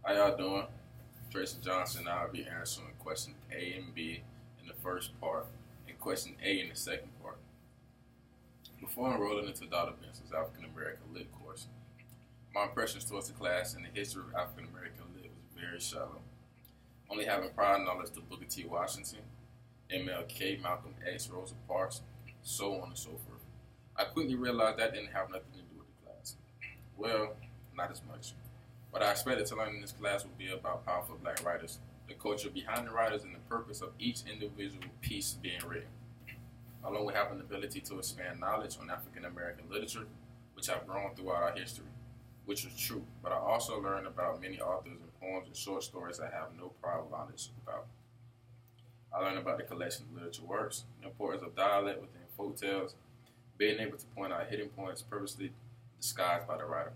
How y'all doing? Tracy Johnson. I'll be answering question A and B in the first part and question A in the second part. Before enrolling into Dr. Benson's African American Lit course, my impressions towards the class and the history of African American Lit was very shallow. Only having prior knowledge to Booker T. Washington, MLK, Malcolm X, Rosa Parks, so on and so forth. I quickly realized that didn't have nothing to do with the class. Well, not as much. What I expected to learn in this class would be about powerful black writers, the culture behind the writers, and the purpose of each individual piece being written, along with having the ability to expand knowledge on African American literature, which I've grown throughout our history, which was true, but I also learned about many authors and poems and short stories I have no prior knowledge about. I learned about the collection of literature works, the importance of dialect within folk tales, being able to point out hidden points purposely disguised by the writer.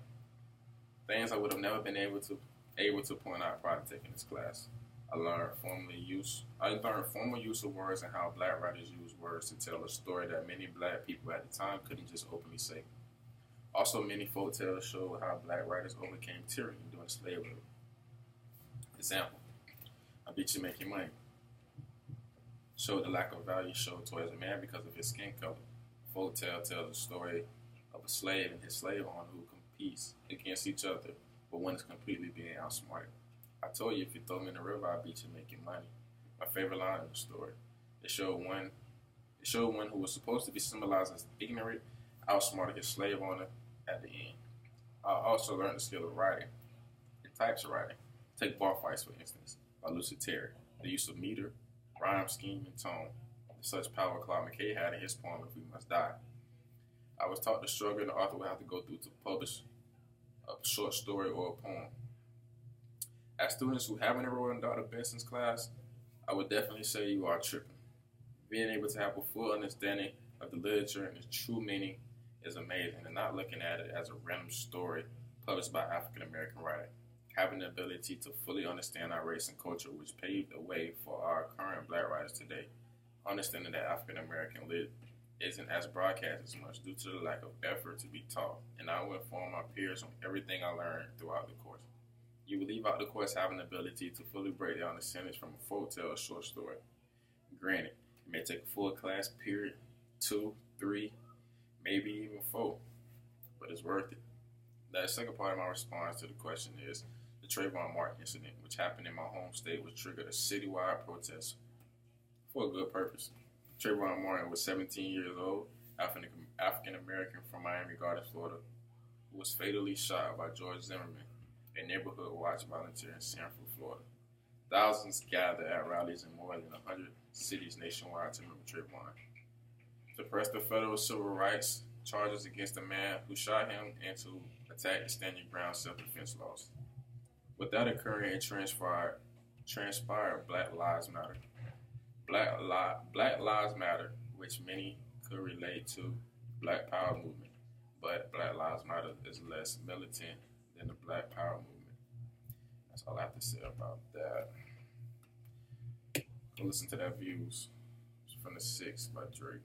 Things I would have never been able to point out prior to taking this class. I learned formal use of words and how black writers use words to tell a story that many black people at the time couldn't just openly say. Also, many folk tales show how black writers overcame tyranny during slavery. Example, I Beat You Making Money showed the lack of value showed towards a man because of his skin color. Folk tale tells the story of a slave and his slave owner who competes against each other, but one is completely being outsmarted. I told you if you throw me in the river, I'll beat you making money. My favorite line in the story. It showed one who was supposed to be symbolized as ignorant, outsmarted his slave owner at the end. I also learned the skill of writing, the types of writing. Take Bar Fights, for instance, by Lucy Terry. The use of meter, rhyme, scheme, and tone. Such power Claude McKay had in his poem, If We Must Die. I was taught the struggle the author would have to go through to publish a short story or a poem. As students who haven't enrolled in Dr. Benson's class, I would definitely say you are tripping. Being able to have a full understanding of the literature and its true meaning is amazing, and not looking at it as a random story published by African American writer. Having the ability to fully understand our race and culture, which paved the way for our current black writers today. Understanding that African American lit isn't as broadcast as much due to the lack of effort to be taught, and I will inform my peers on everything I learned throughout the course. You will leave out the course having the ability to fully break down the sentence from a folk tale or short story. Granted, it may take a full class period, 2, 3, maybe even 4, but it's worth it. The second part of my response to the question is the Trayvon Martin incident, which happened in my home state, which triggered a citywide protest for a good purpose. Trayvon Martin was 17 years old, African American from Miami Gardens, Florida, who was fatally shot by George Zimmerman, a neighborhood watch volunteer in Sanford, Florida. Thousands gathered at rallies in more than 100 cities nationwide to remember Trayvon. To press the federal civil rights charges against the man who shot him and to attack the stand your ground self-defense laws. With that occurring, it transpired Black Lives Matter. Black Lives Matter, which many could relate to Black Power movement, but Black Lives Matter is less militant than the Black Power movement. That's all I have to say about that. Listen to that Views from the 6 by Drake.